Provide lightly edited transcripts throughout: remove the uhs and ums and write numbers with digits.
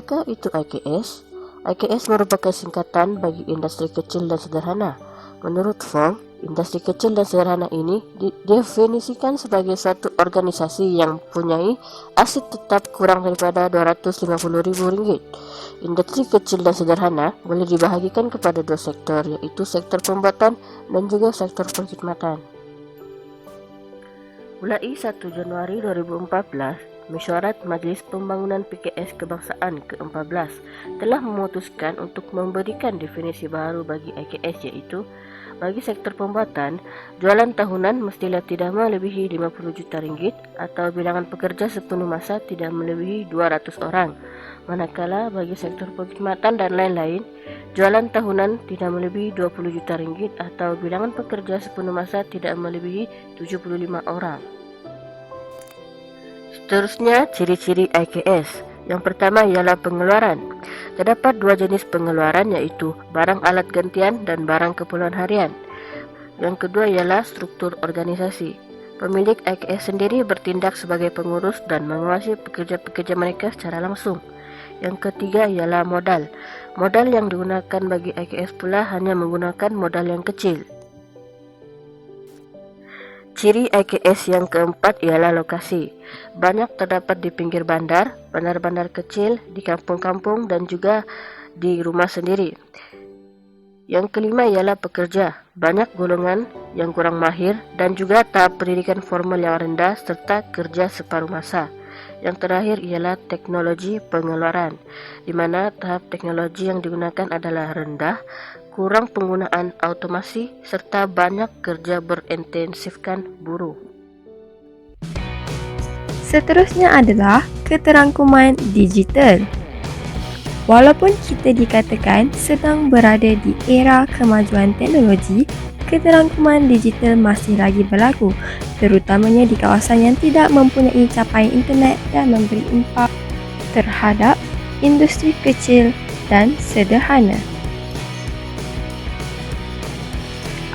Apakah itu IKS? IKS merupakan singkatan bagi industri kecil dan sederhana. Menurut Fong, industri kecil dan sederhana ini didefinisikan sebagai suatu organisasi yang mempunyai aset tetap kurang daripada Rp250.000. Industri kecil dan sederhana boleh dibahagikan kepada dua sektor, yaitu sektor pembuatan dan juga sektor perkhidmatan. Mulai 1 Januari 2014, Mesyuarat Majlis Pembangunan PKS Kebangsaan ke-14 telah memutuskan untuk memberikan definisi baru bagi IKS, iaitu bagi sektor pembuatan, jualan tahunan mestilah tidak melebihi RM50 juta atau bilangan pekerja sepenuh masa tidak melebihi 200 orang. Manakala bagi sektor perkhidmatan dan lain-lain, jualan tahunan tidak melebihi RM20 juta atau bilangan pekerja sepenuh masa tidak melebihi 75 orang. Seterusnya, ciri-ciri IKS. Yang pertama ialah pengeluaran. Terdapat dua jenis pengeluaran, yaitu barang alat gantian dan barang keperluan harian. Yang kedua ialah struktur organisasi. Pemilik IKS sendiri bertindak sebagai pengurus dan mengawasi pekerja-pekerja mereka secara langsung. Yang ketiga ialah modal. Modal yang digunakan bagi IKS pula hanya menggunakan modal yang kecil. Ciri IKS yang keempat ialah lokasi. Banyak terdapat di pinggir bandar, bandar-bandar kecil, di kampung-kampung dan juga di rumah sendiri. Yang kelima ialah pekerja. Banyak golongan yang kurang mahir dan juga tahap pendidikan formal yang rendah serta kerja separuh masa. Yang terakhir ialah teknologi pengeluaran, di mana tahap teknologi yang digunakan adalah rendah, kurang penggunaan automasi, serta banyak kerja berintensifkan buruh. Seterusnya adalah keterangkuman digital. Walaupun kita dikatakan sedang berada di era kemajuan teknologi, keterangkuman digital masih lagi berlaku, terutamanya di kawasan yang tidak mempunyai capaian internet dan memberi impak terhadap industri kecil dan sederhana.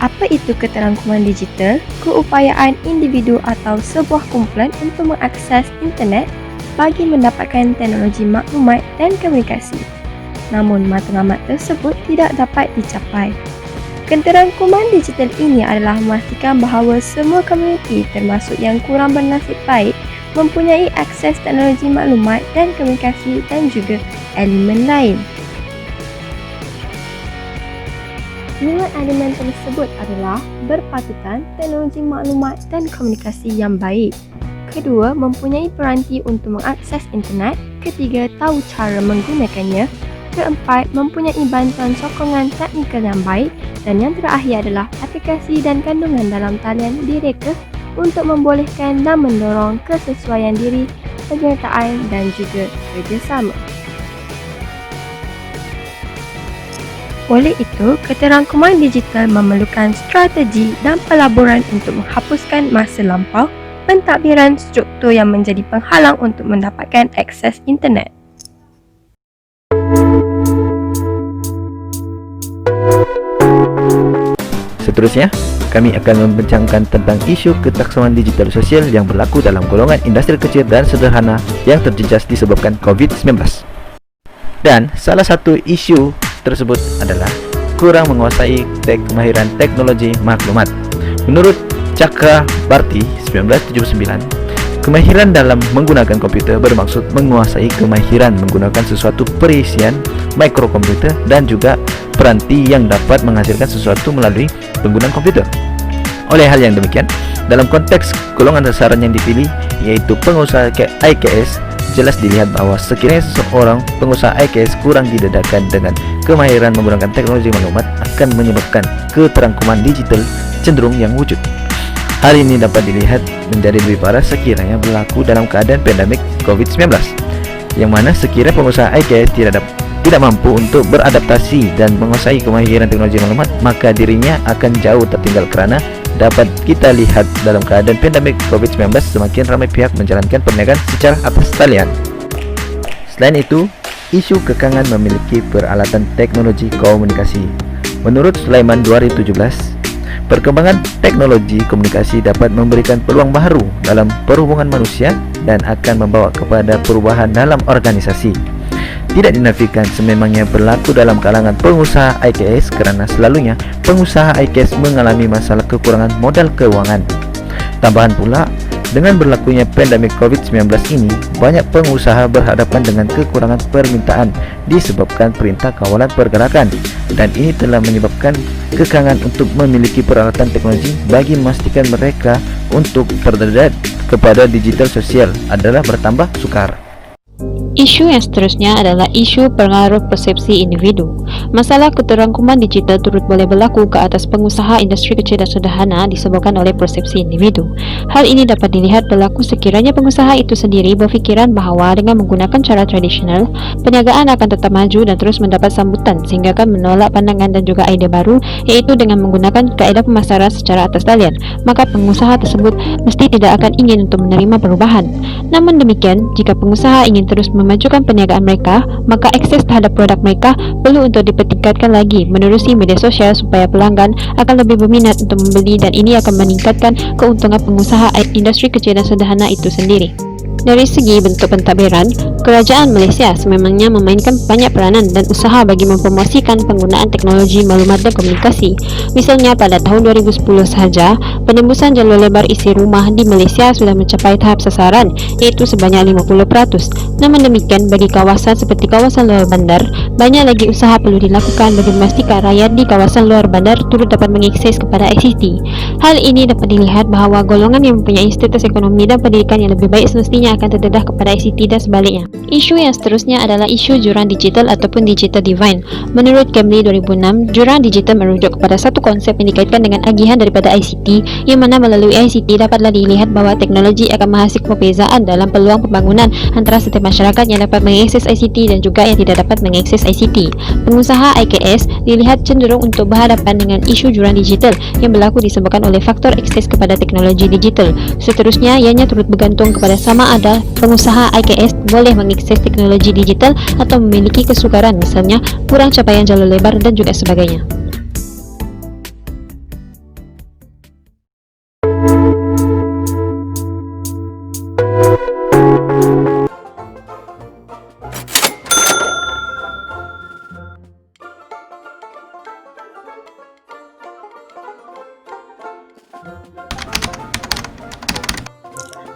Apa itu keterangkuman digital? Keupayaan individu atau sebuah kumpulan untuk mengakses internet bagi mendapatkan teknologi maklumat dan komunikasi. Namun matlamat tersebut tidak dapat dicapai. Keterangkuman digital ini adalah memastikan bahawa semua komuniti termasuk yang kurang bernasib baik mempunyai akses teknologi maklumat dan komunikasi dan juga elemen lain. 5 elemen tersebut adalah berpatutan, teknologi maklumat dan komunikasi yang baik. Kedua, mempunyai peranti untuk mengakses internet. Ketiga, tahu cara menggunakannya. Keempat, mempunyai bantuan sokongan teknikal yang baik. Dan yang terakhir adalah aplikasi dan kandungan dalam talian direka untuk membolehkan dan mendorong kesesuaian diri, penyertaan dan juga kerjasama. Oleh itu, keterangkuman digital memerlukan strategi dan pelaburan untuk menghapuskan masa lampau pentadbiran struktur yang menjadi penghalang untuk mendapatkan akses internet. Seterusnya, kami akan membincangkan tentang isu ketaksaman digital sosial yang berlaku dalam golongan industri kecil dan sederhana yang terjejas disebabkan COVID-19. Dan salah satu isu tersebut adalah kurang menguasai kemahiran teknologi maklumat. Menurut Chakrabarty 1979, kemahiran dalam menggunakan komputer bermaksud menguasai kemahiran menggunakan sesuatu perisian mikrokomputer dan juga peranti yang dapat menghasilkan sesuatu melalui penggunaan komputer. Oleh hal yang demikian, dalam konteks golongan sasaran yang dipilih, yaitu pengusaha IKS, jelas dilihat bahwa sekiranya seseorang pengusaha IKS kurang didedahkan dengan kemahiran menggunakan teknologi maklumat akan menyebabkan keterangkuman digital cenderung yang wujud. Hal ini dapat dilihat menjadi lebih parah sekiranya berlaku dalam keadaan pandemik COVID-19, yang mana sekiranya pengusaha IKS tidak mampu untuk beradaptasi dan menguasai kemahiran teknologi maklumat, maka dirinya akan jauh tertinggal kerana dapat kita lihat dalam keadaan pandemik COVID-19 semakin ramai pihak menjalankan perniagaan secara atas talian. Selain itu, isu kekangan memiliki peralatan teknologi komunikasi. Menurut Sulaiman 2017, perkembangan teknologi komunikasi dapat memberikan peluang baru dalam perhubungan manusia dan akan membawa kepada perubahan dalam organisasi. tidak dinafikan sememangnya berlaku dalam kalangan pengusaha IKS kerana selalunya pengusaha IKS mengalami masalah kekurangan modal keuangan. Tambahan pula, dengan berlakunya pandemik COVID-19 ini, banyak pengusaha berhadapan dengan kekurangan permintaan disebabkan Perintah Kawalan Pergerakan, dan ini telah menyebabkan kekangan untuk memiliki peralatan teknologi bagi memastikan mereka untuk terdedat kepada digital sosial adalah bertambah sukar. Isu yang seterusnya adalah isu pengaruh persepsi individu. Masalah keterangkuman digital turut boleh berlaku ke atas pengusaha industri kecil dan sederhana disebabkan oleh persepsi individu. Hal ini dapat dilihat berlaku sekiranya pengusaha itu sendiri berfikiran bahawa dengan menggunakan cara tradisional, perniagaan akan tetap maju dan terus mendapat sambutan sehingga akan menolak pandangan dan juga idea baru, iaitu dengan menggunakan kaedah pemasaran secara atas talian, maka pengusaha tersebut mesti tidak akan ingin untuk menerima perubahan. Namun demikian, jika pengusaha ingin terus memajukan perniagaan mereka, maka akses terhadap produk mereka perlu untuk dipertingkatkan lagi menerusi media sosial supaya pelanggan akan lebih berminat untuk membeli, dan ini akan meningkatkan keuntungan pengusaha industri kecil dan sederhana itu sendiri. Dari segi bentuk pentadbiran, kerajaan Malaysia sememangnya memainkan banyak peranan dan usaha bagi mempromosikan penggunaan teknologi maklumat dan komunikasi. Misalnya pada tahun 2010 sahaja, penembusan jalur lebar isi rumah di Malaysia sudah mencapai tahap sasaran, iaitu sebanyak 50%. Namun demikian, bagi kawasan seperti kawasan luar bandar, banyak lagi usaha perlu dilakukan bagi memastikan rakyat di kawasan luar bandar turut dapat mengakses kepada ICT. Hal ini dapat dilihat bahawa golongan yang mempunyai status ekonomi dan pendidikan yang lebih baik semestinya akan terdedah kepada ICT dan sebaliknya. Isu yang seterusnya adalah isu jurang digital ataupun digital divide. Menurut Cambly 2006, jurang digital merujuk kepada satu konsep yang dikaitkan dengan agihan daripada ICT, yang mana melalui ICT dapatlah dilihat bahawa teknologi akan menghasilkan perbezaan dalam peluang pembangunan antara setiap masyarakat yang dapat mengakses ICT dan juga yang tidak dapat mengakses ICT. Pengusaha IKS dilihat cenderung untuk berhadapan dengan isu jurang digital yang berlaku disebabkan oleh faktor akses kepada teknologi digital. Seterusnya, ianya turut bergantung kepada sama ada pengusaha IKS boleh mengakses teknologi digital atau memiliki kesukaran, misalnya kurang capaian jalur lebar dan juga sebagainya.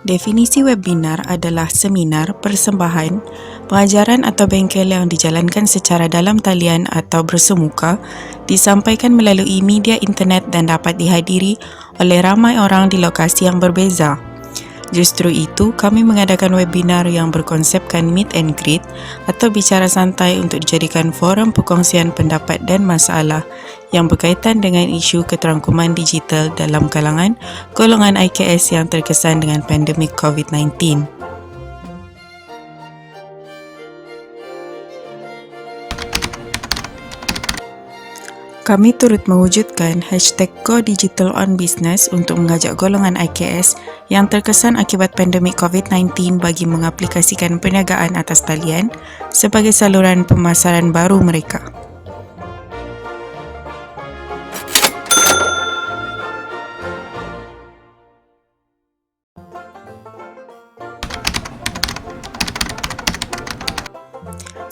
Definisi webinar adalah seminar, persembahan, pengajaran atau bengkel yang dijalankan secara dalam talian atau bersemuka, disampaikan melalui media internet dan dapat dihadiri oleh ramai orang di lokasi yang berbeza. Justru itu, kami mengadakan webinar yang berkonsepkan meet and greet atau bicara santai untuk dijadikan forum perkongsian pendapat dan masalah yang berkaitan dengan isu keterangkuman digital dalam kalangan golongan IKS yang terkesan dengan pandemik COVID-19. Kami turut mewujudkan #GoDigitalOnBusiness untuk mengajak golongan IKS yang terkesan akibat pandemik COVID-19 bagi mengaplikasikan perniagaan atas talian sebagai saluran pemasaran baru mereka.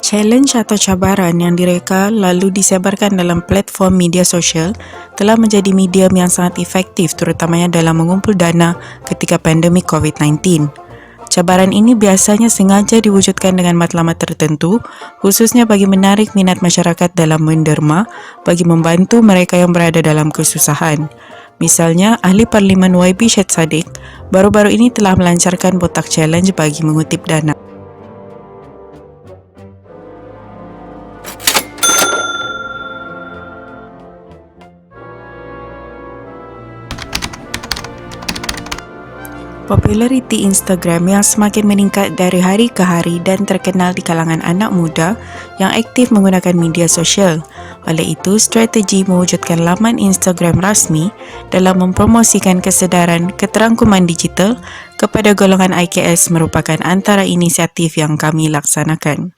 Challenge atau cabaran yang direka lalu disebarkan dalam platform media sosial telah menjadi medium yang sangat efektif terutamanya dalam mengumpul dana ketika pandemik COVID-19. Cabaran ini biasanya sengaja diwujudkan dengan matlamat tertentu, khususnya bagi menarik minat masyarakat dalam menderma bagi membantu mereka yang berada dalam kesusahan. Misalnya, Ahli Parlimen YB Syed Saddiq baru-baru ini telah melancarkan botak challenge bagi mengutip dana. Populariti Instagram yang semakin meningkat dari hari ke hari dan terkenal di kalangan anak muda yang aktif menggunakan media sosial. Oleh itu, strategi mewujudkan laman Instagram rasmi dalam mempromosikan kesedaran keterangkuman digital kepada golongan IKS merupakan antara inisiatif yang kami laksanakan.